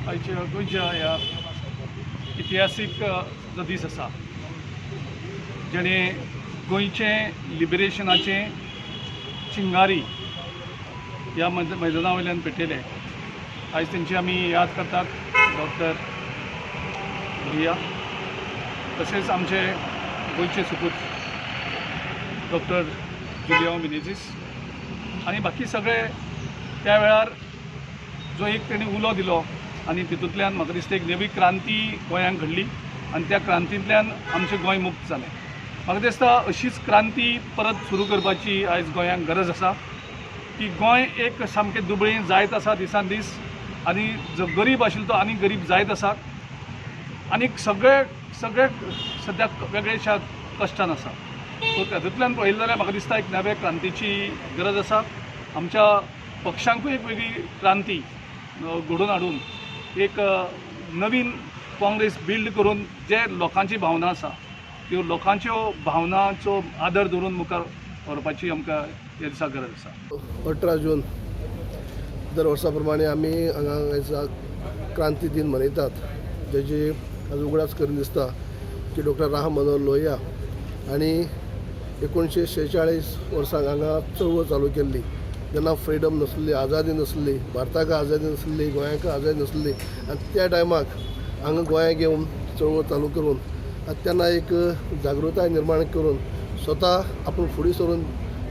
आयच्या गोंयच्या ह्या इतिहासीक जो दीस आसा जेणे गोंयचें लिबरेशनाचें चिंगारी ह्या मैदाना वयल्यान पेटयलें। आयज तेंची आमी याद करतात डॉक्टर लोहिया, तशेंच आमचे गोंयचे सुपूत डॉक्टर जुलियांव मिनेझीस आनी बाकी सगळे त्या वेळार जो एक तेणी उलो दिलो आनी तितूंतल्यान म्हाका दिसता एक नवी क्रांती गोंयांत घडली आनी त्या क्रांतींतल्यान आमचें गोंय मुक्त जालें। म्हाका दिसता अशीच क्रांती परत सुरू करपाची आयज गोंयांक गरज आसा की गोंय एक सामकें दुबळें जायत आसा दिसान दीस आनी जो गरीब आशिल्लो तो आनी गरीब जायत आसा आनी सगळे सद्याक वेगळ्याशा कश्टान आसा। सो तातूंतल्यान पळयलें जाल्यार म्हाका दिसता एक नव्या क्रांतीची गरज आसा। आमच्या पक्षांकूय एक वेगळी क्रांती घडोवन हाडून एक नवीन काँग्रेस बिल्ड करून जे लोकांची भावना आसा त्यो लोकांच्यो भावनांचो आदर धरून मुखार व्हरपाची आमकां ह्या दिसा गरज आसा। 18 जून दर वर्सा प्रमाणे आमी हांगा क्रांती दिन मनयतात, जेची आज उगडास करून दिसता की डॉक्टर राम मनोहर लोहिया आनी 1946 वर्साक हांगा चळवळ चालू केल्ली, जेन्ना फ्रिडम नसली, आजादी नसली, भारताक आजादी नसली, गोंयाक आजादी नसली आनी त्या टायमाक हांगा गोंयांक येवन चळवळ चालू करून तेन्ना एक जागृताय निर्माण करून स्वता आपूण फुडें सरून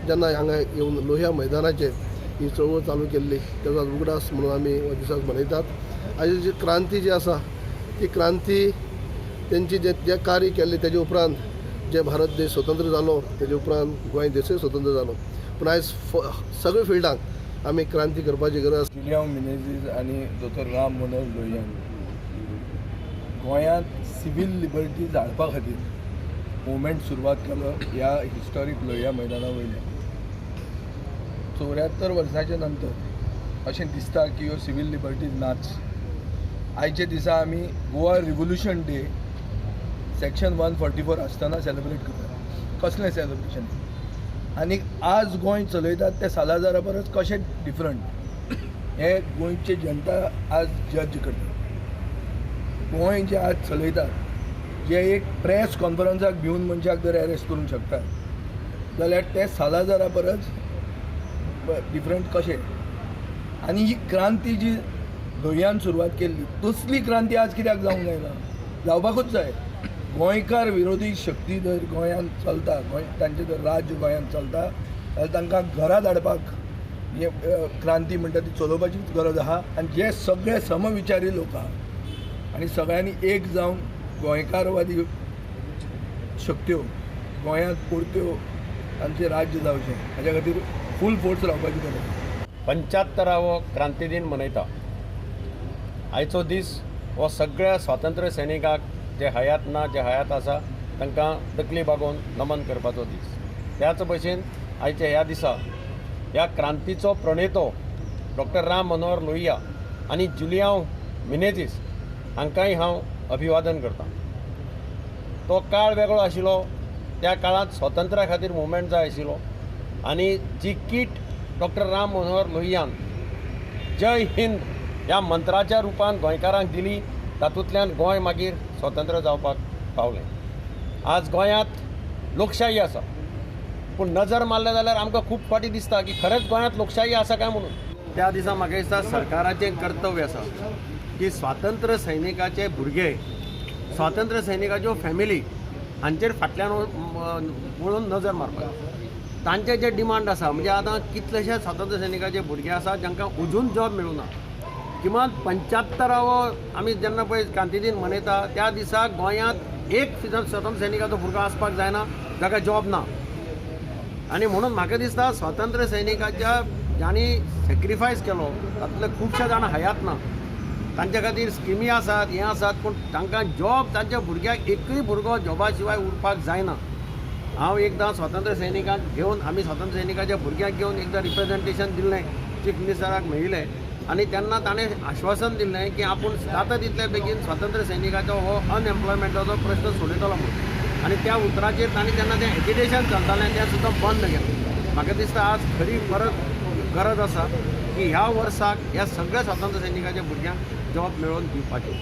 जेन्ना हांगा येवन लोहिया मैदानाचेर ही चळवळ चालू केल्ली तेजो उगडास म्हणून आमी हो दिसा मनयतात। आयज जी क्रांती जी आसा ती क्रांती तेंची जे कार्य केल्लें तेजे उपरांत जे भारत देश स्वतंत्र जालो तेजे उपरांत गोंय देशूय स्वतंत्र जालो, पूण आयज सगळे फिल्डांत आमी क्रांती करपाची गरज। जुलियांव मिनेझीस आनी डॉक्टर राम मनोहर लोहियान गोंयांत सिवील लिबर्टीज हाडपा खातीर मुवमेंट सुरवात केलो ह्या हिस्टॉरीक लोहिया मैदाना वयल्यान। 74 वर्सांच्या नंतर अशें दिसता की ह्यो सिवील लिबर्टीज नाच। आयचे दिसा आमी गोवा रिव्होल्युशन डे सेक्शन 144 आसतना सेलिब्रेट करतात। कसलें सेलिब्रेशन? आनी आज गोंय चलयतात ते सालाजारा परस कशें डिफरंट हे गोंयचे जनता आज जज करता। गोंय जे आज चलयतात जे एक प्रेस कॉन्फरन्साक भिवन मनशाक जर अरेस्ट करूंक शकतात जाल्यार ते सालाजारा परस डिफरंट कशें? आनी ही क्रांती जी लोहियान सुरवात केल्ली तसली क्रांती आज कित्याक जावंक जायना? जावपाकूच जाय। गोंयकार विरोधी शक्ती जर गोंयांत चलता, तांचें जर राज्य गोंयांत चलता जाल्यार तांकां घरा धाडपाक हे क्रांती म्हणटा ती चलोवपाचीच गरज आहा। आनी जे सगळे समविचारी लोक आहा आनी सगळ्यांनी एक जावन गोंयकारवादी शक्त्यो गोंयांत परत्यो तांचें राज्य जावचें हाच्या खातीर फूल फोर्स रावपाची गरज। 75वो क्रांती दिन मनयता। आयचो दीस हो सगळ्या स्वातंत्र्य सैनिकांक जे हयात ना जे हयात आसा तांकां तकली बागोवन नमन करपाचो दीस। त्याच भशेन आयच्या ह्या दिसा ह्या क्रांतीचो प्रणेतो डॉक्टर राम मनोहर लोहिया आनी जुलियांव मिनेझीस हांकांय हांव अभिवादन करतां। तो काळ वेगळो आशिल्लो, त्या काळांत स्वातंत्र्या खातीर मुवमेंट जाय आशिल्लो आनी जी कीट डॉक्टर राम मनोहर लोहियान जय हिंद ह्या मंत्राच्या रुपान गोंयकारांक दिली तातूंतल्यान गोंय मागीर स्वतंत्र जावपाक पावलें। आज गोंयांत लोकशाही आसा, पूण नजर मारले जाल्यार आमकां खूब फावटी दिसता की खरेंच गोंयांत लोकशाही आसा काय म्हणून। त्या दिसा म्हाका दिसता सरकाराचें कर्तव्य आसा की स्वातंत्र्य सैनिकाचे भुरगे, स्वातंत्र्य सैनिकाच्यो फॅमिली हांचेर फाटल्यान वळून नजर मारपाक। तांचे जे डिमांड आसा म्हणजे आतां कितलेशे स्वातंत्र्य सैनिकाचे भुरगे आसा जांकां अजून जॉब मेळूना। किमान 75वो आमी जेन्ना पळय क्रांती दिन मनयता त्या दिसा गोंयांत एक स्वातंत्र्य सैनिकाचो भुरगो आसपाक जायना जाका जॉब ना। आनी म्हणून म्हाका दिसता स्वातंत्र्य सैनिकाच्या जांणी सॅक्रिफायस केलो तातूंतले खुबशे जाण हयात ना। तांचे खातीर स्किमी आसात, हें आसात, पूण तांकां जॉब तांच्या भुरग्याक एकूय भुरगो जॉबा शिवाय उरपाक जायना। हांव एकदां स्वातंत्र्य सैनिकांक घेवन आमी स्वातंत्र्य सैनिकाच्या भुरग्यांक घेवन एकदां रिप्रेझेंटेशन दिल्लें, चीफ मिनिस्टराक मेळिल्लें आनी तेन्ना ताणें आश्वासन दिल्लें की आपूण जाता तितले बेगीन स्वातंत्र्य सैनिकाचो हो अनएम्प्लॉयमेंटाचो प्रश्न सोडयतलो म्हणून। आनी त्या उतराचेर तांणी तेन्ना तें एजिटेशन चलतालें तें सुद्दां बंद केलें. म्हाका दिसता आज खरी परत गरज आसा की ह्या वर्साक ह्या सगळ्या स्वातंत्र्य सैनिकाच्या भुरग्यांक जॉब मेळोवन दिवपाचें.